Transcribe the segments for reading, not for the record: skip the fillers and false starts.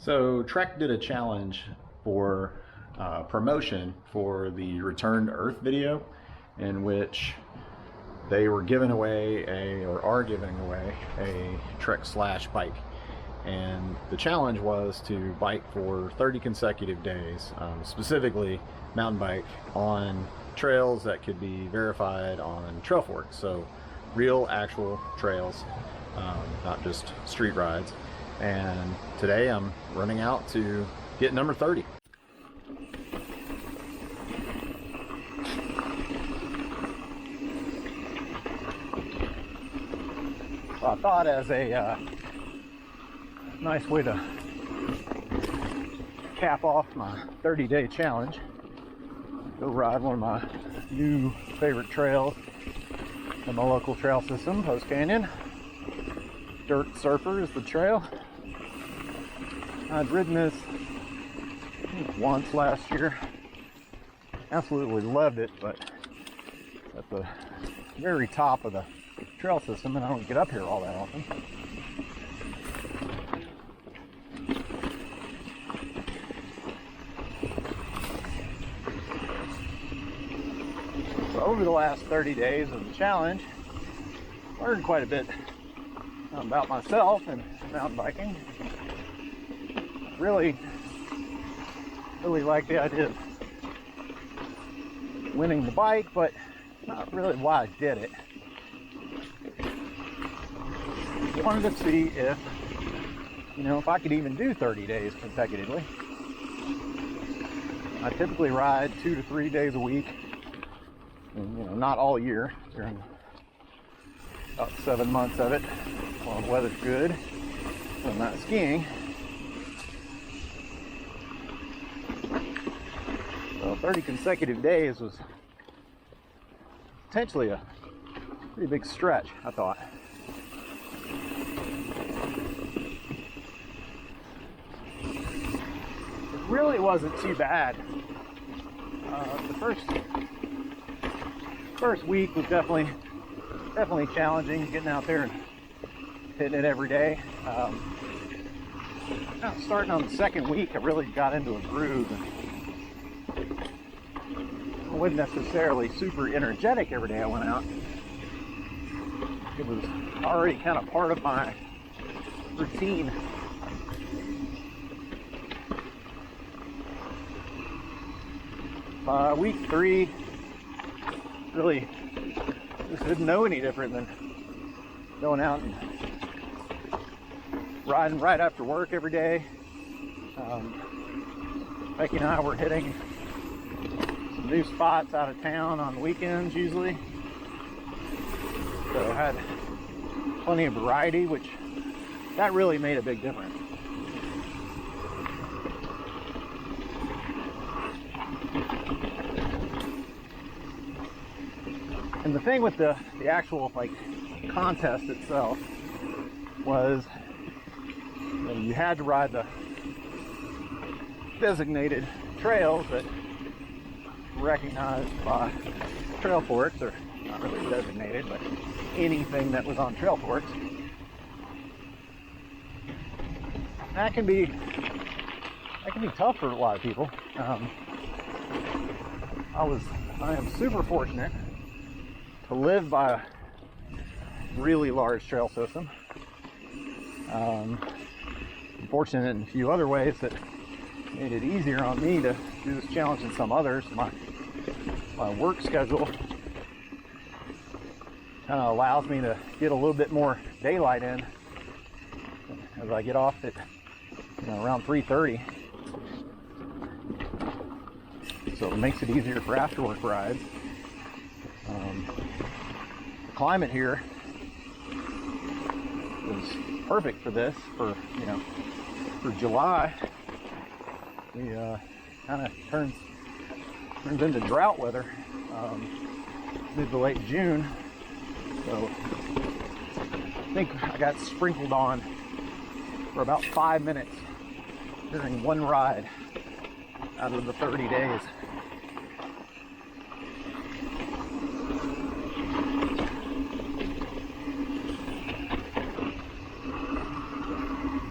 So Trek did a challenge for promotion for the Return to Earth video, in which they were giving away are giving away a Trek Slash bike. And the challenge was to bike for 30 consecutive days, specifically mountain bike on trails that could be verified on Trailforks. So real actual trails, not just street rides. And today I'm running out to get number 30. So I thought, as a nice way to cap off my 30-day challenge, go ride one of my new favorite trails in my local trail system, Post Canyon. Dirt Surfer is the trail. I'd ridden this once last year. Absolutely loved it, but it's at the very top of the trail system, and I don't get up here all that often. So over the last 30 days of the challenge, I learned quite a bit about myself and mountain biking. Really like the idea of winning the bike, but not really why I did it. I wanted to see if I could even do 30 days consecutively. I typically ride 2 to 3 days a week, and not all year, during about 7 months of it while the weather's good when I'm not skiing. So 30 consecutive days was potentially a pretty big stretch, I thought. It really wasn't too bad. The first week was definitely challenging, getting out there and hitting it every day. Starting on the second week, I really got into a groove. I wasn't necessarily super energetic every day I went out. It was already kind of part of my routine. Week 3, really just didn't know any different than going out and riding right after work every day. Becky and I were hitting some new spots out of town on weekends usually. So I had plenty of variety, which that really made a big difference. And the thing with the actual contest itself was you had to ride the designated trails that were recognized by Trailforks, or not really designated, but anything that was on Trailforks. That can be tough for a lot of people. I am super fortunate to live by a really large trail system. I'm fortunate in a few other ways that made it easier on me to do this challenge than some others. My work schedule kind of allows me to get a little bit more daylight in as I get off at around 3:30. So it makes it easier for after work rides. The climate here is perfect for this. For July, we kind of turns into drought weather mid to late June. So I think I got sprinkled on for about 5 minutes during one ride out of the 30 days.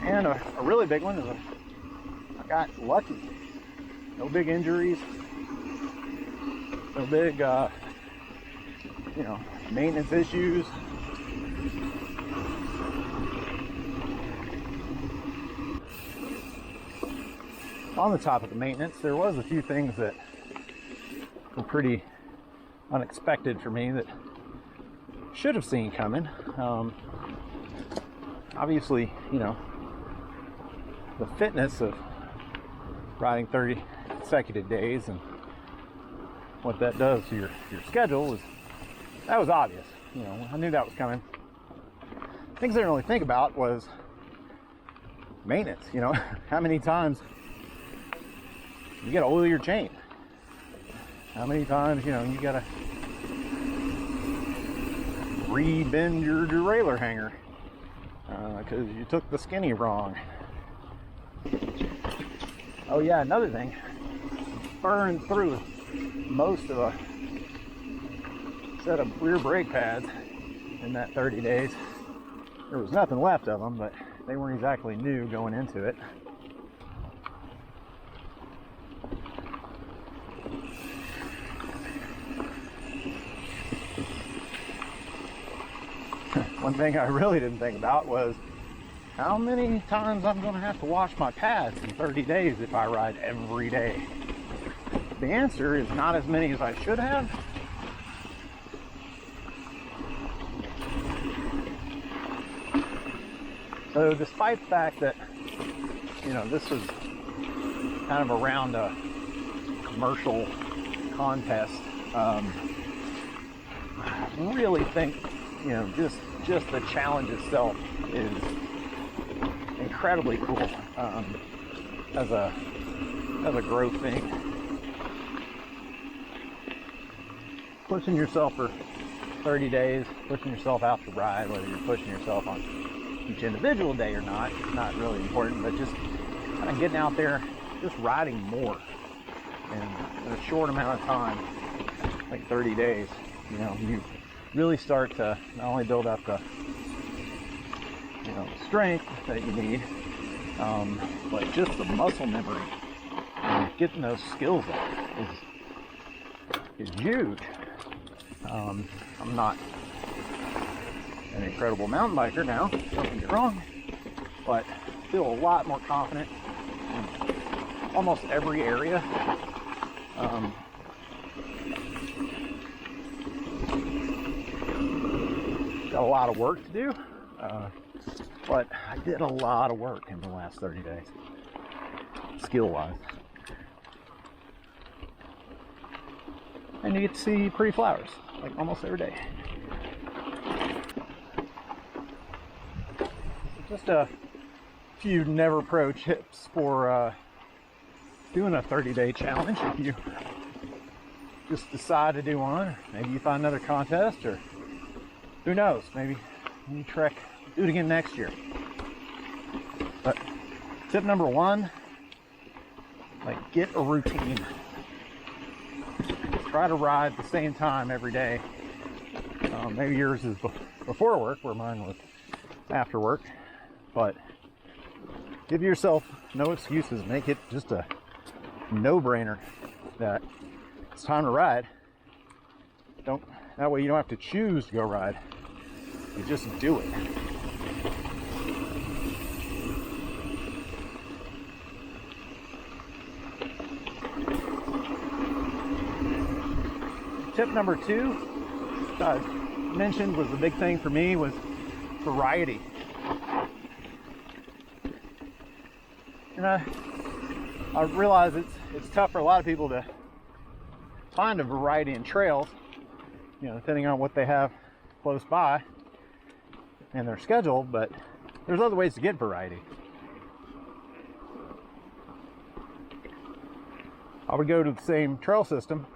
And a really big one is got lucky. No big injuries, no big, you know, maintenance issues. On the topic of maintenance, there was a few things that were pretty unexpected for me that should have seen coming. Obviously, you know, the fitness of riding 30 consecutive days and what that does to your schedule that was obvious. You know, I knew that was coming. Things I didn't really think about was maintenance. You know, how many times you gotta oil your chain? How many times, you know, you gotta re-bend your derailleur hanger because you took the skinny wrong. Oh yeah, another thing, burned through most of a set of rear brake pads in that 30 days. There was nothing left of them, but they weren't exactly new going into it. One thing I really didn't think about was how many times I'm going to have to wash my pads in 30 days if I ride every day. The answer is not as many as I should have. So despite the fact that, you know, this was kind of around a commercial contest, I really think, you know, just the challenge itself is incredibly cool as a growth thing. Pushing yourself for 30 days, pushing yourself out to ride, whether you're pushing yourself on each individual day or not, it's not really important, but just kind of getting out there, just riding more in a short amount of time, like 30 days, you know, you really start to not only build up the, you know, strength that you need, but just the muscle memory and getting those skills up is huge. I'm not an incredible mountain biker now, don't get me wrong, but feel a lot more confident in almost every area. Got a lot of work to do, but I did a lot of work in the last 30 days, skill-wise. And you get to see pretty flowers, like almost every day. Just a few NeverPro tips for doing a 30-day challenge. If you just decide to do one, or maybe you find another contest, or who knows, maybe you trek, do it again next year. But tip number one, like, get a routine. Try to ride the same time every day. Maybe yours is before work, where mine was after work. But give yourself no excuses. Make it just a no-brainer that it's time to ride. That way you don't have to choose to go ride. You just do it. Tip number two, I mentioned, was the big thing for me, was variety. And I realize it's tough for a lot of people to find a variety in trails, you know, depending on what they have close by and their schedule, but there's other ways to get variety. I would go to the same trail system,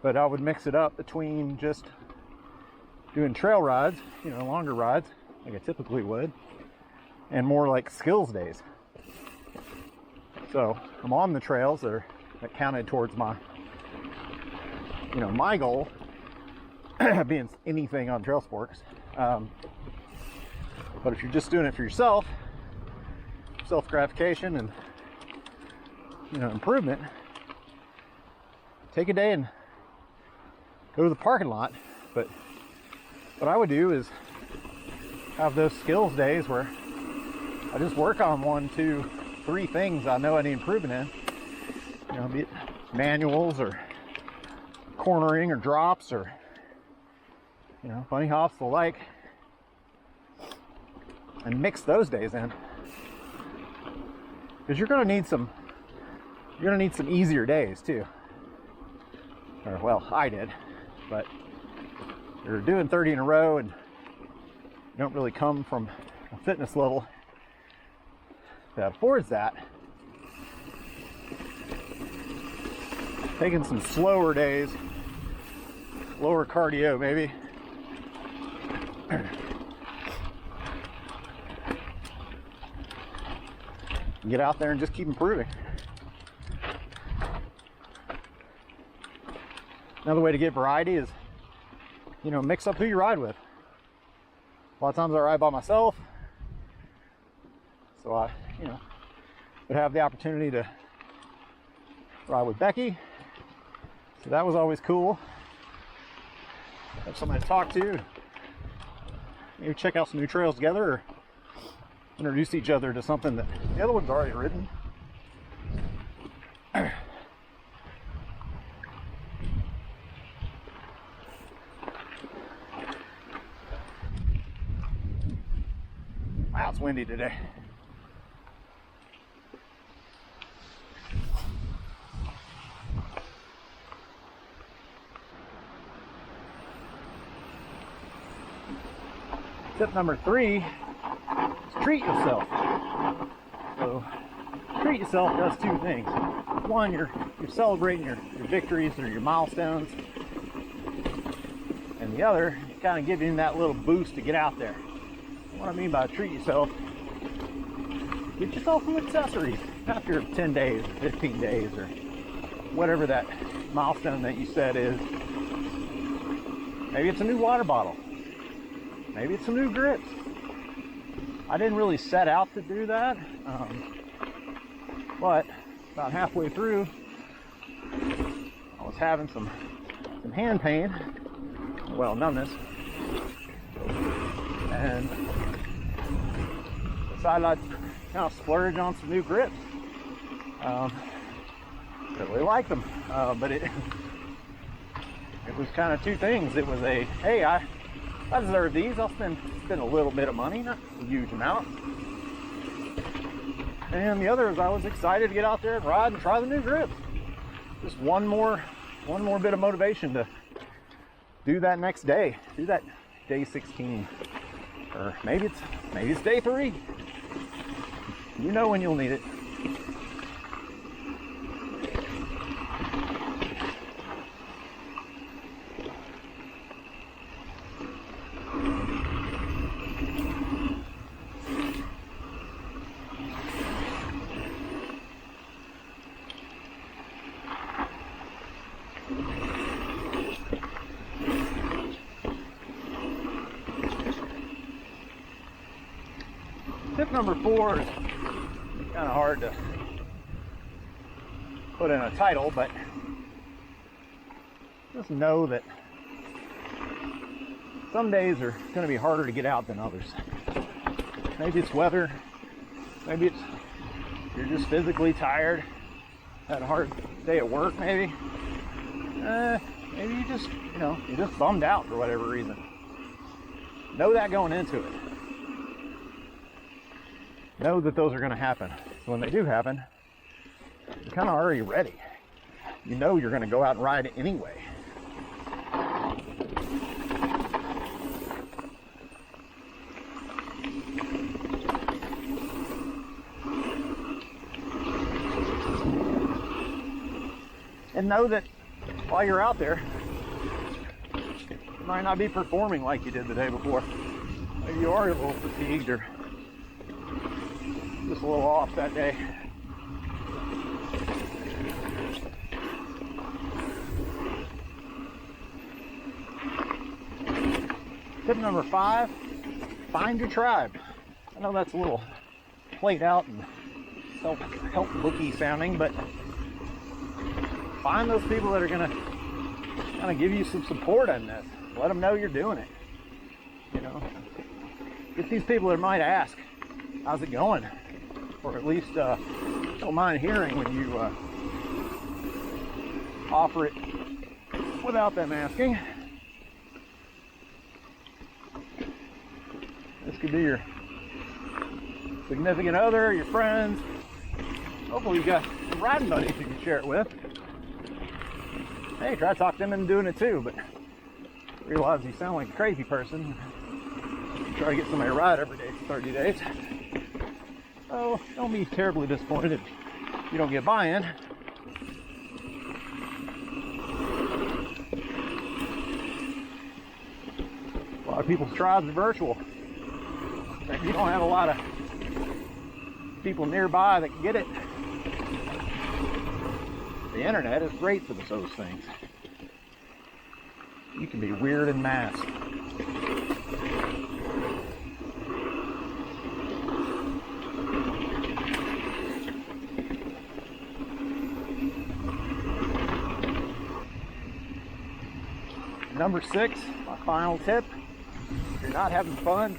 but I would mix it up between just doing trail rides, you know, longer rides, like I typically would, and more like skills days. So I'm on the trails that counted towards my, you know, my goal being anything on trail sports. But if you're just doing it for yourself, self-gratification and improvement, take a day and go to the parking lot. But what I would do is have those skills days where I just work on 1, 2, 3 things I know I need improvement in. Be it manuals or cornering or drops or bunny hops, the like, and mix those days in, because you're going to need some easier days too. Or, well, I did, but you're doing 30 in a row and you don't really come from a fitness level that affords that. Taking some slower days, lower cardio maybe, get out there and just keep improving. Another way to get variety is, mix up who you ride with. A lot of times I ride by myself, so I, would have the opportunity to ride with Becky. So that was always cool. Have somebody to talk to. Maybe check out some new trails together, or introduce each other to something that the other one's already ridden. Wow, it's windy today. Tip number 3 is treat yourself. So treat yourself does 2 things. One, you're celebrating your victories or your milestones, and the other, kind of giving that little boost to get out there. What I mean by treat yourself, get yourself some accessories after 10 days or 15 days or whatever that milestone that you set is. Maybe it's a new water bottle. Maybe it's some new grips. I didn't really set out to do that, but about halfway through, I was having some hand pain, well, numbness, and decided I'd kind of splurge on some new grips. Really like them, but it was kind of 2 things. It was a, hey, I deserve these. I'll spend a little bit of money, not a huge amount. And the other is I was excited to get out there and ride and try the new grips. Just one more bit of motivation to do that next day. Do that day 16, or maybe it's day 3. You know when you'll need it. Tip number 4 is kind of hard to put in a title, but just know that some days are going to be harder to get out than others. Maybe it's weather, maybe you're just physically tired, had a hard day at work, maybe you just you're just bummed out for whatever reason. Know that going into it. Know that those are going to happen. So when they do happen, you're kind of already ready. You know you're going to go out and ride anyway. And know that while you're out there, you might not be performing like you did the day before. Maybe you are a little fatigued or just a little off that day. Tip number 5, find your tribe. I know that's a little played out and self-help booky sounding, but find those people that are gonna kind of give you some support on this. Let them know you're doing it. You know, get these people that might ask, "How's it going?" Or at least don't mind hearing when you offer it without them asking. This could be your significant other, your friends. Hopefully you've got some riding buddies you can share it with. Hey, try to talk them into doing it too, but realize you sound like a crazy person. Try to get somebody to ride every day for 30 days. So don't be terribly disappointed if you don't get buy-in. A lot of people's tribes are virtual. If you don't have a lot of people nearby that can get it, the internet is great for those things. You can be weird and masked. Number 6, my final tip: if you're not having fun,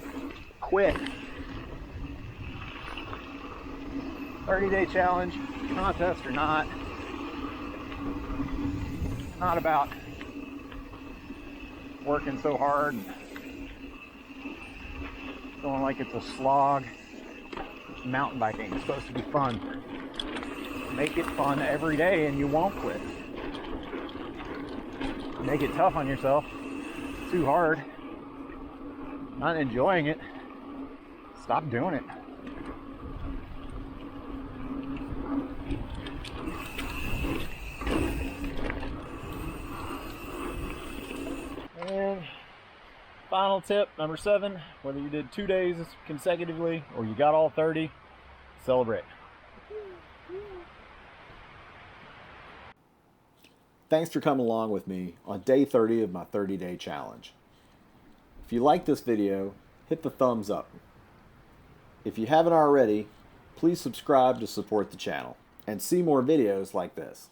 quit. 30-day challenge, contest or not about working so hard and feeling like it's a slog. Mountain biking is supposed to be fun. Make it fun every day and you won't quit. Make it tough on yourself, too hard, not enjoying it, stop doing it. And final tip, number 7, whether you did 2 days consecutively or you got all 30, celebrate. Thanks for coming along with me on day 30 of my 30-day challenge. If you like this video, hit the thumbs up. If you haven't already, please subscribe to support the channel and see more videos like this.